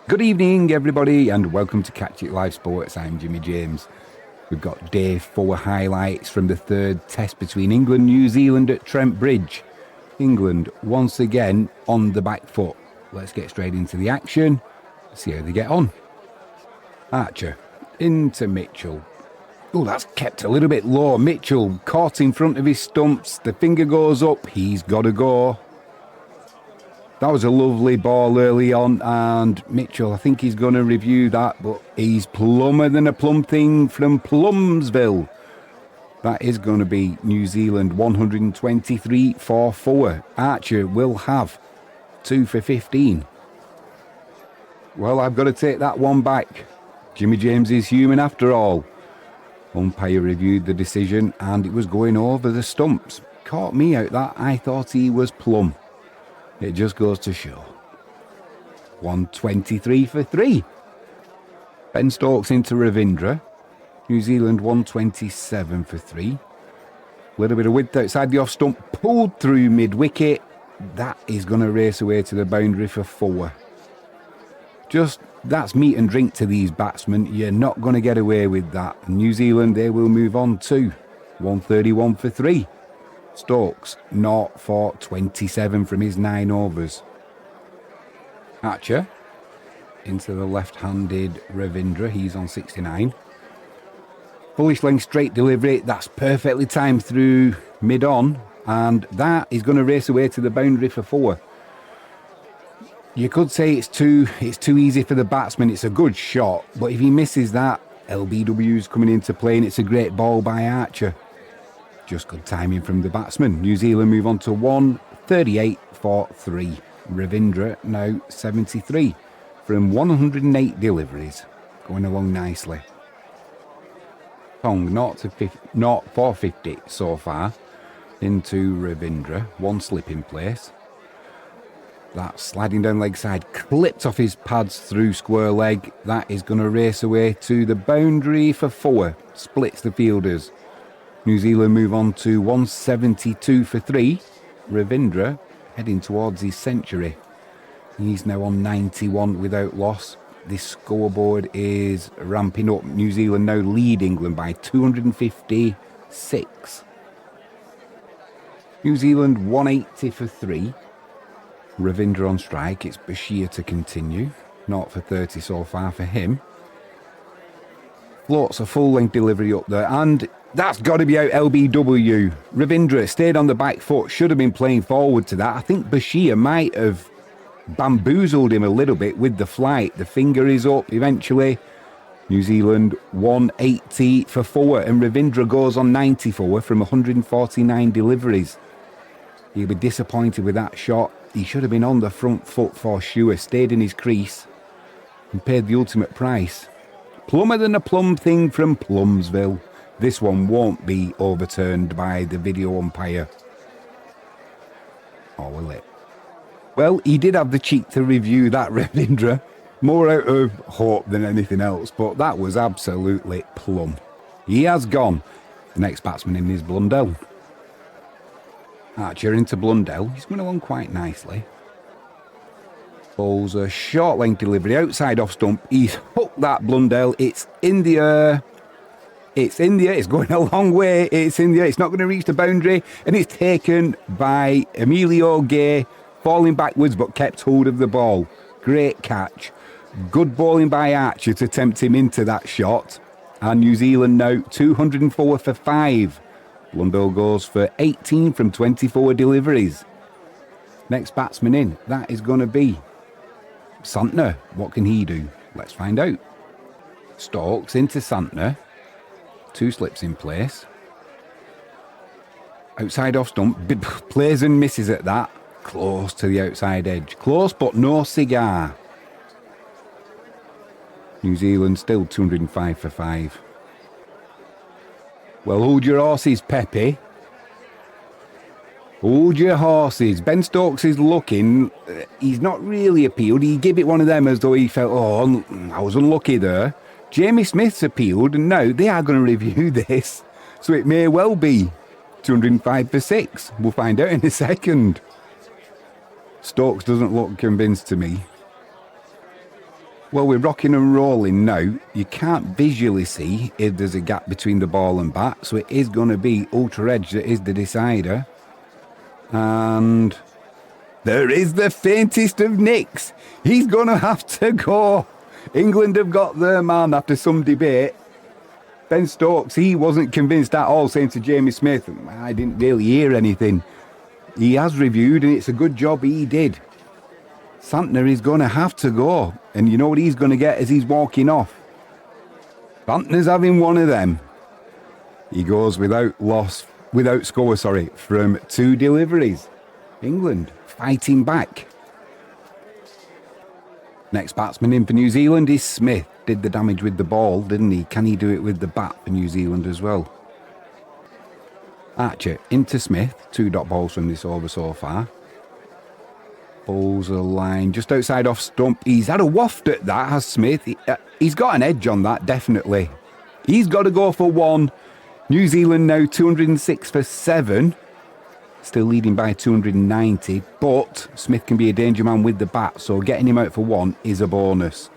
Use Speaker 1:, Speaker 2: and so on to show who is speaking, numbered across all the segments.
Speaker 1: Good evening, everybody, and welcome to Catch It Live Sports. I'm Jimmy James. We've got day 4 highlights from the third test between England and New Zealand at Trent Bridge. England once again on the back foot. Let's get straight into the action, see how they get on. Archer into Mitchell. Oh, that's kept a little bit low. Mitchell caught in front of his stumps. The finger goes up. He's got to go. That was a lovely ball early on, and Mitchell, I think he's going to review that, but he's plumber than a plum thing from Plumsville. That is going to be New Zealand 123 for 4. Archer will have 2 for 15. Well, I've got to take that one back. Jimmy James is human after all. Umpire reviewed the decision, and it was going over the stumps. Caught me out that. I thought he was plumb. It just goes to show. 123 for 3. Ben Stokes into Ravindra. New Zealand 127 for 3. Little bit of width outside the off stump. Pulled through mid-wicket. That is going to race away to the boundary for 4. Just, that's meat and drink to these batsmen. You're not going to get away with that. New Zealand, they will move on to 131 for 3. Stokes, 0 for 27 from his 9 overs. Archer into the left-handed Ravindra. He's on 69. Bullish length straight delivery. That's perfectly timed through mid-on. And that is going to race away to the boundary for 4. You could say it's too easy for the batsman. It's a good shot. But if he misses that, LBW's coming into play, and it's a great ball by Archer. Just good timing from the batsman. New Zealand move on to 138 for 3. Ravindra now 73 from 108 deliveries. Going along nicely. Tong 0 for 50 so far into Ravindra. One slip in place. That sliding down leg side clipped off his pads through square leg. That is going to race away to the boundary for 4. Splits the fielders. New Zealand move on to 172 for 3. Ravindra heading towards his century. He's now on 91 without loss. This scoreboard is ramping up. New Zealand now lead England by 256. New Zealand 180 for 3. Ravindra on strike. It's Bashir to continue. 0 for 30 so far for him. Floats a full-length delivery up there, and that's got to be out LBW. Ravindra stayed on the back foot, should have been playing forward to that. I think Bashir might have bamboozled him a little bit with the flight. The finger is up eventually. New Zealand 180 for 4, and Ravindra goes on 94 from 149 deliveries. He'll be disappointed with that shot. He should have been on the front foot for sure, stayed in his crease and paid the ultimate price. Plumber than a plum thing from Plumsville. This one won't be overturned by the video umpire. Or will it? Well, he did have the cheek to review that, Ravindra. More out of hope than anything else, but that was absolutely plum. He has gone. The next batsman in is Blundell. Archer into Blundell. He's going along quite nicely. Bowls a short length delivery outside off stump. He's hooked that Blundell. It's in the air. It's in the air. It's going a long way. It's in the air. It's not going to reach the boundary. And it's taken by Emilio Gay, falling backwards but kept hold of the ball. Great catch. Good bowling by Archer to tempt him into that shot. And New Zealand now 204 for 5. Blundell goes for 18 from 24 deliveries. Next batsman in, that is going to be Santner. What can he do? Let's find out. Stokes into Santner. 2 slips in place. Outside off stump. Plays and misses at that. Close to the outside edge. Close but no cigar. New Zealand still 205 for 5. Well, hold your horses, Pepe. Hold your horses. Ben Stokes is looking. He's not really appealed. He gave it one of them as though he felt, oh, I was unlucky there. Jamie Smith's appealed, and now they are going to review this. So it may well be 205 for 6. We'll find out in a second. Stokes doesn't look convinced to me. Well, we're rocking and rolling now. You can't visually see if there's a gap between the ball and bat, so it is going to be ultra edge that is the decider. And there is the faintest of nicks. He's going to have to go. England have got their man after some debate. Ben Stokes, he wasn't convinced at all, saying to Jamie Smith, I didn't really hear anything. He has reviewed, and it's a good job he did. Santner is going to have to go. And you know what he's going to get as he's walking off? Santner's having one of them. He goes without score, from 2 deliveries. England fighting back. Next batsman in for New Zealand is Smith. Did the damage with the ball, didn't he? Can he do it with the bat for New Zealand as well? Archer into Smith. 2 dot balls from this over so far. Bowls a line just outside off stump. He's had a waft at that, has Smith. He's got an edge on that, definitely. He's got to go for 1. New Zealand now 206 for 7. Still leading by 290. But Smith can be a danger man with the bat, so getting him out for 1 is a bonus.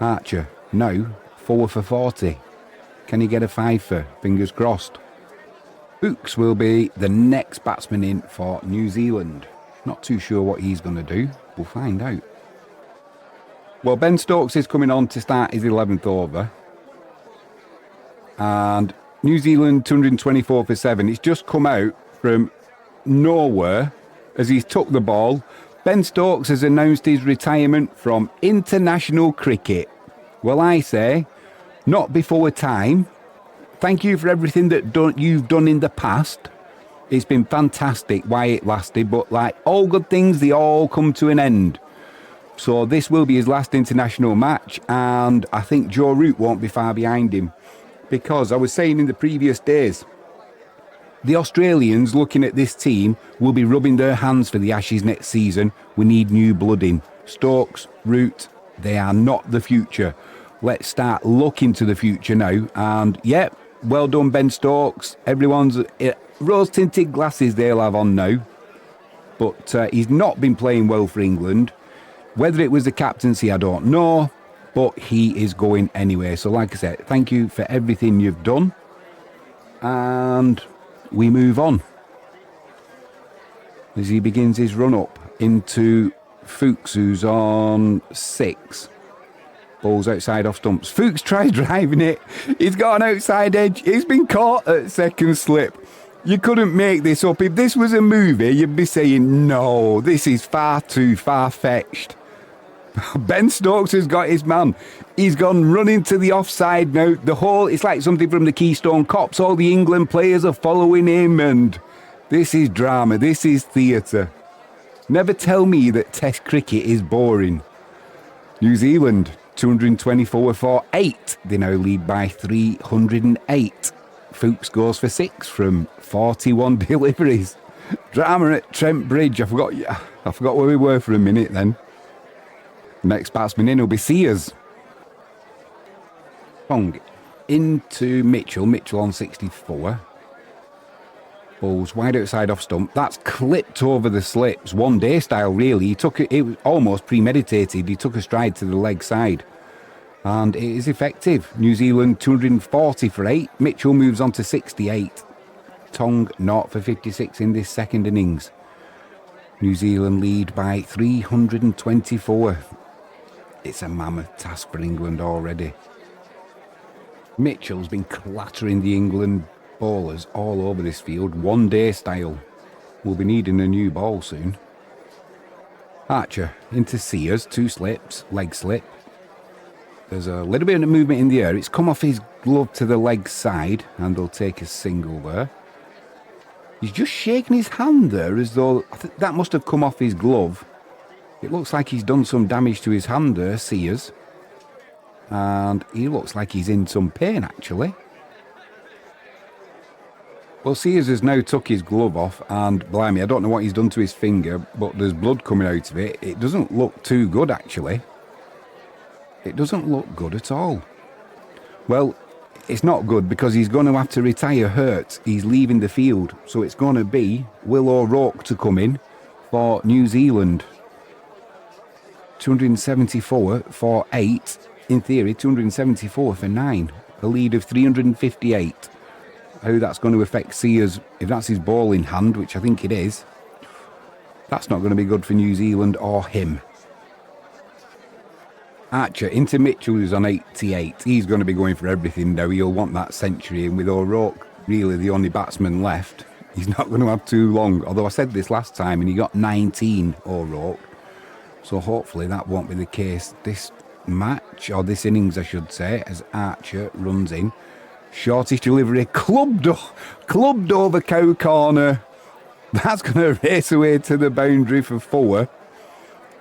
Speaker 1: Archer now 4 for 40. Can he get a 5-fer? Fingers crossed. Stokes will be the next batsman in for New Zealand. Not too sure what he's going to do. We'll find out. Well, Ben Stokes is coming on to start his 11th over. And New Zealand 224 for 7. It's just come out from nowhere as he's took the ball. Ben Stokes has announced his retirement from international cricket. Well, I say, not before time. Thank you for everything that you've done in the past. It's been fantastic why it lasted, but like all good things, they all come to an end. So this will be his last international match, and I think Joe Root won't be far behind him. Because I was saying in the previous days, the Australians looking at this team will be rubbing their hands for the Ashes next season. We need new blood in. Stokes, Root, they are not the future. Let's start looking to the future now. And yeah, well done Ben Stokes. Everyone's rose-tinted glasses they'll have on now. But he's not been playing well for England. Whether it was the captaincy, I don't know. But he is going anyway. So like I said, thank you for everything you've done. And we move on. As he begins his run-up into Fuchs, who's on 6. Ball's outside off stumps. Fuchs tries driving it. He's got an outside edge. He's been caught at second slip. You couldn't make this up. If this was a movie, you'd be saying, no, this is far too far-fetched. Ben Stokes has got his man. He's gone running to the offside now. It's like something from the Keystone Cops. All the England players are following him, and this is drama. This is theatre. Never tell me that Test cricket is boring. New Zealand, 224 for 8. They now lead by 308. Fuchs goes for 6 from 41 deliveries. Drama at Trent Bridge. I forgot where we were for a minute then. Next batsman in will be Sears. Pong into Mitchell. Mitchell on 64. Ball's wide outside off stump. That's clipped over the slips. One day style, really. He took it. It was almost premeditated. He took a stride to the leg side. And it is effective. New Zealand 240 for 8. Mitchell moves on to 68. Tong not for 56 in this second innings. New Zealand lead by 324. It's a mammoth task for England already. Mitchell's been clattering the England bowlers all over this field, one day style. We'll be needing a new ball soon. Archer into Sears, 2 slips, leg slip. There's a little bit of movement in the air. It's come off his glove to the leg side, and they'll take a single there. He's just shaking his hand there as though that must have come off his glove. It looks like he's done some damage to his hand there, Sears. And he looks like he's in some pain, actually. Well, Sears has now took his glove off, and blimey, I don't know what he's done to his finger, but there's blood coming out of it. It doesn't look too good, actually. It doesn't look good at all. Well, it's not good because he's going to have to retire hurt. He's leaving the field. So it's going to be Will O'Rourke to come in for New Zealand. 274 for 8. In theory, 274 for 9. A lead of 358. How that's going to affect Sears, if that's his ball in hand, which I think it is, that's not going to be good for New Zealand or him. Archer into Mitchell, who's on 88. He's going to be going for everything now. He'll want that century, and with O'Rourke really the only batsman left, he's not going to have too long. Although I said this last time and he got 19, O'Rourke. So hopefully that won't be the case this match, or this innings I should say, as Archer runs in. Shortish delivery, clubbed over cow corner. That's going to race away to the boundary for 4.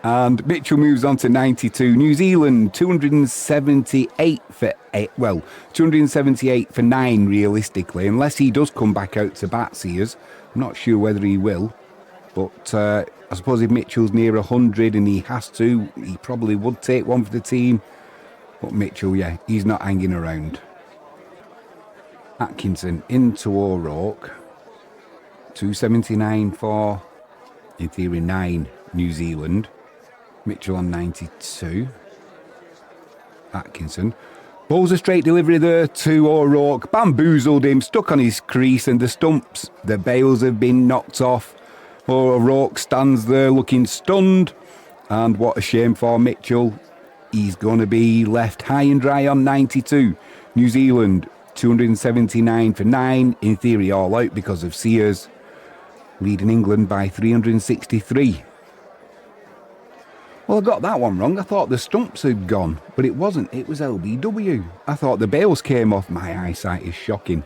Speaker 1: And Mitchell moves on to 92. New Zealand 278 for 8. Well, 278 for 9 realistically, unless he does come back out to bat, Sears. I'm not sure whether he will. But I suppose if Mitchell's near 100 and he has to, he probably would take one for the team. But Mitchell, yeah, he's not hanging around. Atkinson into O'Rourke. 279 for, in theory, 9 New Zealand. Mitchell on 92. Atkinson. Bowls a straight delivery there to O'Rourke. Bamboozled him, stuck on his crease and the stumps. The bails have been knocked off. O'Rourke stands there looking stunned. And what a shame for Mitchell. He's going to be left high and dry on 92. New Zealand 279 for 9. In theory all out because of Sears. Leading England by 363. Well, I got that one wrong. I thought the stumps had gone, but it wasn't. It was LBW. I thought the bails came off. My eyesight is shocking.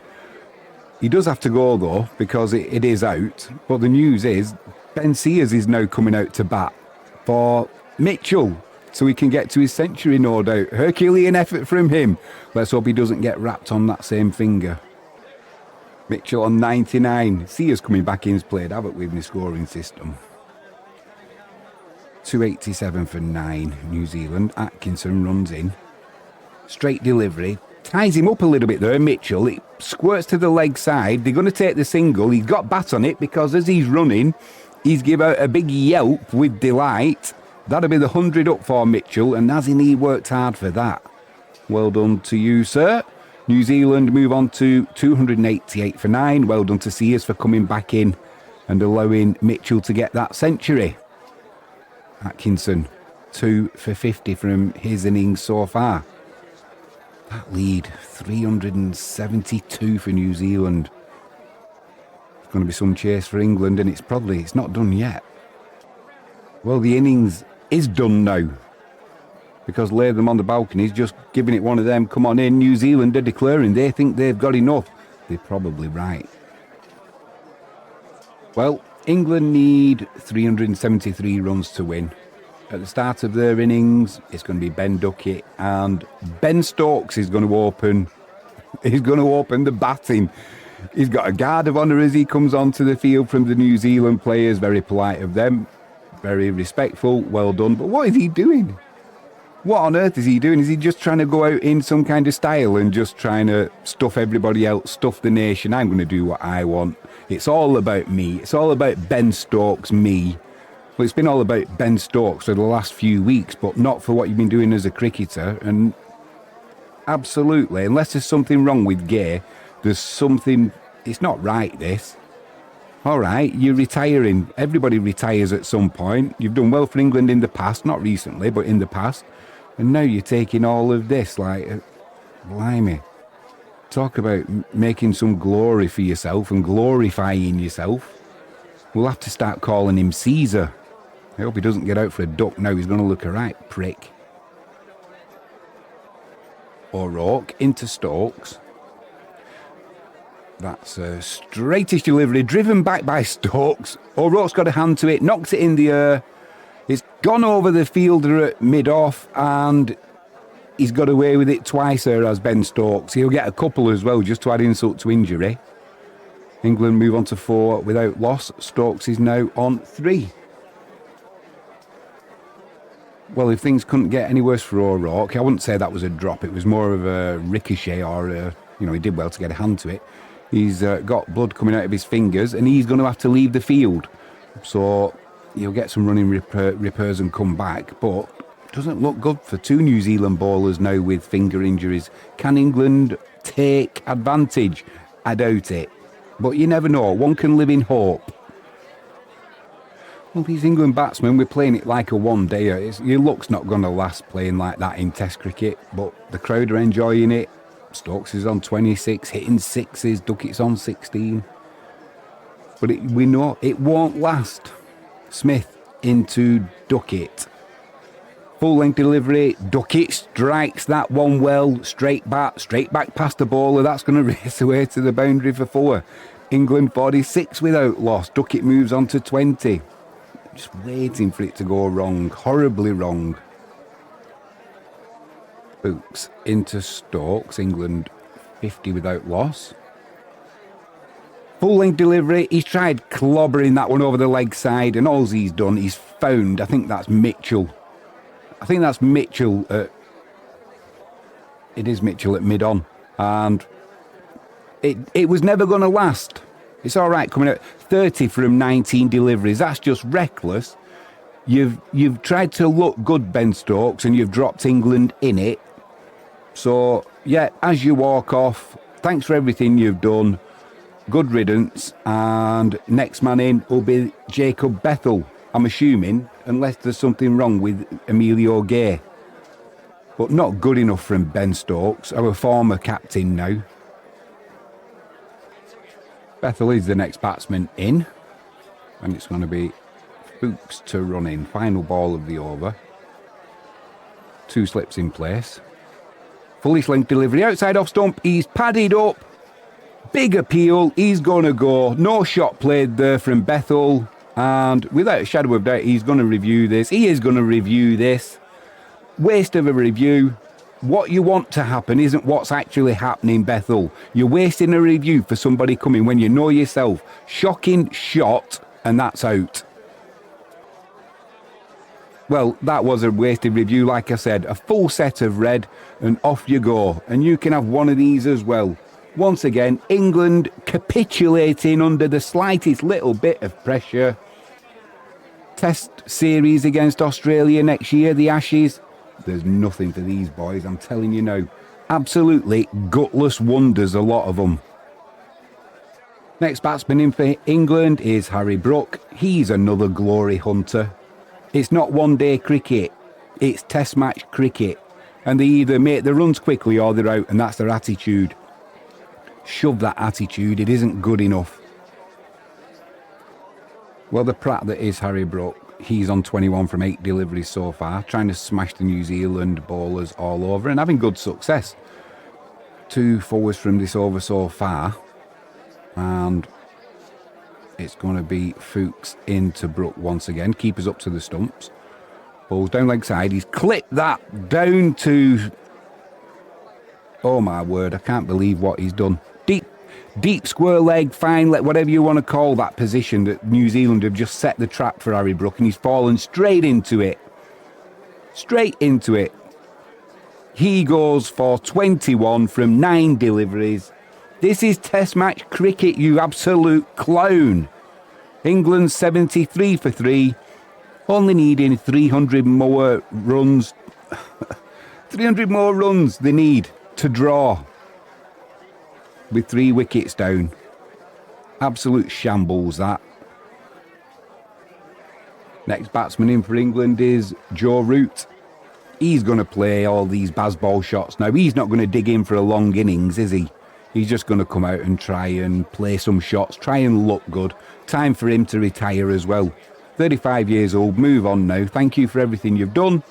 Speaker 1: He does have to go, though, because it is out. But the news is Ben Sears is now coming out to bat for Mitchell, so he can get to his century, no doubt. Herculean effort from him. Let's hope he doesn't get wrapped on that same finger. Mitchell on 99. Sears coming back in has played havoc with the scoring system. 287 for 9, New Zealand. Atkinson runs in. Straight delivery. Ties him up a little bit there, Mitchell. It squirts to the leg side. They're going to take the single. He's got bat on it because as he's running, he's give out a big yelp with delight. That'll be the 100 up for Mitchell, and hasn't he worked hard for that? Well done to you, sir. New Zealand move on to 288 for 9. Well done to Sears for coming back in and allowing Mitchell to get that century. Atkinson, 2 for 50 from his innings so far. That lead, 372 for New Zealand. It's going to be some chase for England, and it's not done yet. Well, the innings is done now, because Latham on the balcony is just giving it one of them, come on in. New Zealand are declaring they think they've got enough. They're probably right. Well, England need 373 runs to win. At the start of their innings, it's going to be Ben Duckett, and Ben Stokes is going to open. He's going to open the batting. He's got a guard of honour as he comes onto the field from the New Zealand players. Very polite of them, very respectful, well done. But what is he doing? What on earth is he doing? Is he just trying to go out in some kind of style and just trying to stuff everybody else, stuff the nation? I'm going to do what I want. It's all about me. It's all about Ben Stokes, me. Well, it's been all about Ben Stokes for the last few weeks, but not for what you've been doing as a cricketer. And absolutely, unless there's something wrong with Gay, there's something, it's not right, this. All right, you're retiring. Everybody retires at some point. You've done well for England in the past, not recently, but in the past. And now you're taking all of this, like, blimey. Talk about making some glory for yourself and glorifying yourself. We'll have to start calling him Caesar. I hope he doesn't get out for a duck now. He's going to look a right prick. O'Rourke into Stokes. That's a straightish delivery, driven back by Stokes. O'Rourke's got a hand to it, knocks it in the air. It's gone over the fielder at mid-off, and he's got away with it twice there as Ben Stokes. He'll get a couple as well, just to add insult to injury. England move on to 4 without loss. Stokes is now on 3. Well, if things couldn't get any worse for O'Rourke, I wouldn't say that was a drop. It was more of a ricochet, or he did well to get a hand to it. He's got blood coming out of his fingers, and he's going to have to leave the field. So You'll get some running repairs and come back, but doesn't look good for two New Zealand bowlers now with finger injuries. Can England take advantage? I doubt it. But you never know. One can live in hope. Well, these England batsmen, we're playing it like a one-dayer. Your luck's not going to last playing like that in Test cricket, but the crowd are enjoying it. Stokes is on 26, hitting sixes. Duckett's on 16. But we know it won't last. Smith into Duckett. Full-length delivery. Duckett strikes that one well. Straight back past the bowler. That's going to race away to the boundary for 4. England 46 without loss. Duckett moves on to 20. Just waiting for it to go wrong. Horribly wrong. Brooks into Stokes. England 50 without loss. Full-length delivery. He's tried clobbering that one over the leg side, and all he's done, he's found, I think that's Mitchell. It is Mitchell at mid-on. And it was never going to last. It's all right coming out 30 from 19 deliveries. That's just reckless. You've tried to look good, Ben Stokes, and you've dropped England in it. So, yeah, as you walk off, thanks for everything you've done. Good riddance, and next man in will be Jacob Bethell, I'm assuming, unless there's something wrong with Emilio Gay. But not good enough from Ben Stokes, our former captain now. Bethell is the next batsman in, and it's going to be Fuchs to run in. Final ball of the over. 2 slips in place. Fully length delivery outside off stump, he's padded up. Big appeal, he's going to go. No shot played there from Bethell. And without a shadow of doubt, he's going to review this. He is going to review this. Waste of a review. What you want to happen isn't what's actually happening, Bethell. You're wasting a review for somebody coming when you know yourself. Shocking shot, and that's out. Well, that was a wasted review, like I said. A full set of red, and off you go. And you can have one of these as well. Once again, England capitulating under the slightest little bit of pressure. Test series against Australia next year, the Ashes. There's nothing for these boys, I'm telling you now. Absolutely gutless wonders, a lot of them. Next batsman in for England is Harry Brook. He's another glory hunter. It's not one-day cricket, it's test match cricket. And they either make the runs quickly or they're out, and that's their attitude. Shove that attitude, it isn't good enough. Well, the prat that is Harry Brook, he's on 21 from 8 deliveries so far, trying to smash the New Zealand bowlers all over and having good success. 2 forwards from this over so far, and it's going to be Fuchs into Brook once again. Keepers up to the stumps. Balls down leg side, he's clipped that down to... Oh my word, I can't believe what he's done. Deep square leg, fine leg, whatever you want to call that position that New Zealand have just set the trap for Harry Brook, and he's fallen straight into it. Straight into it. He goes for 21 from 9 deliveries. This is test match cricket, you absolute clown. England 73 for 3. Only needing 300 more runs. 300 more runs they need to draw. With 3 wickets down. Absolute shambles, that. Next batsman in for England is Joe Root. He's going to play all these baseball shots now. He's not going to dig in for a long innings, is he? He's just going to come out and try and play some shots, try and look good. Time for him to retire as well. 35 years old, move on now. Thank you for everything you've done.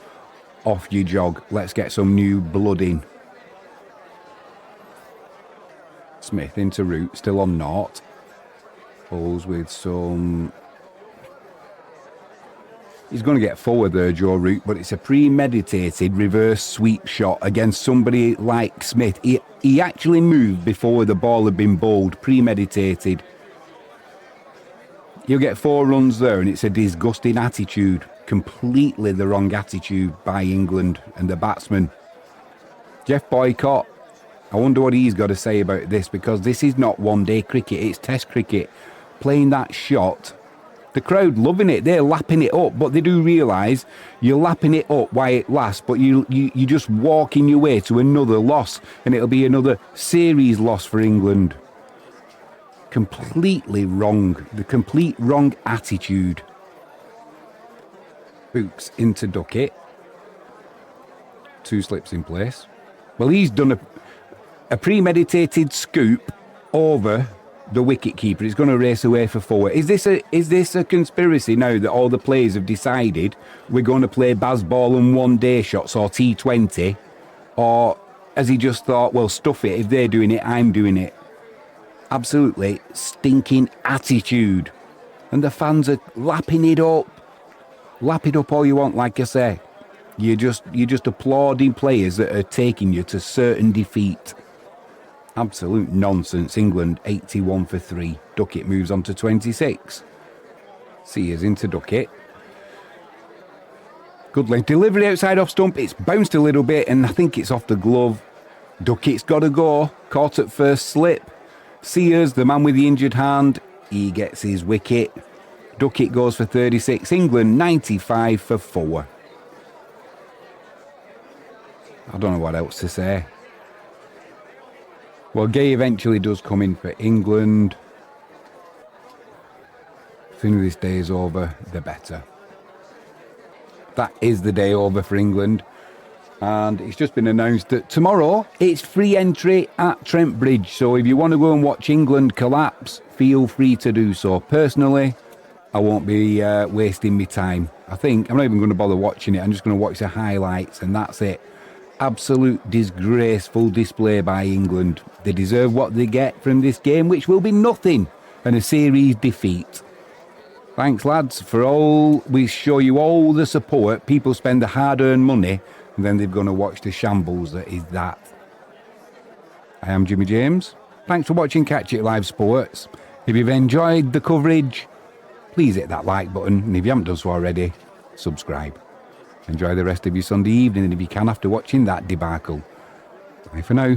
Speaker 1: Off you jog. Let's get some new blood in. Smith into Root, still on 0. Pulls with some... He's going to get forward there, Joe Root, but it's a premeditated reverse sweep shot against somebody like Smith. He actually moved before the ball had been bowled, premeditated. You'll get 4 runs there, and it's a disgusting attitude. Completely the wrong attitude by England and the batsman. Jeff Boycott, I wonder what he's got to say about this, because this is not one-day cricket, it's test cricket. Playing that shot The crowd loving it. They're lapping it up, but they do realise you're lapping it up while it lasts, but you're just walking your way to another loss, and it'll be another series loss for England. Completely wrong. The complete wrong attitude. Brooks into Duckett. 2 slips in place. Well, he's done a premeditated scoop over the wicket keeper. He's going to race away for 4. Is this a conspiracy now that all the players have decided we're going to play Bazball and 1-day shots or T20? Or has he just thought, well, stuff it, if they're doing it, I'm doing it? Absolutely stinking attitude. And the fans are lapping it up. Lap it up all you want, like I say. You're just applauding players that are taking you to certain defeat. Absolute nonsense. England 81 for 3. Duckett moves on to 26. Sears into Duckett. Good length delivery outside off stump. It's bounced a little bit and I think it's off the glove. Duckett's got to go. Caught at first slip. Sears, the man with the injured hand, he gets his wicket. Duckett goes for 36. England 95 for 4. I don't know what else to say. Well, Gay eventually does come in for England. The sooner this day is over, the better. That is the day over for England. And it's just been announced that tomorrow it's free entry at Trent Bridge. So if you want to go and watch England collapse, feel free to do so. Personally, I won't be wasting my time. I'm not even going to bother watching it. I'm just going to watch the highlights and that's it. Absolute disgraceful display by England. They deserve what they get from this game, which will be nothing and a series defeat. Thanks, lads, for all. We show you all the support. People spend the hard-earned money and then they're going to watch the shambles that is that. I am Jimmy James. Thanks for watching Catch It Live Sports. If you've enjoyed the coverage, please hit that like button. And if you haven't done so already, subscribe. Enjoy the rest of your Sunday evening, and if you can, after watching that debacle. Bye for now.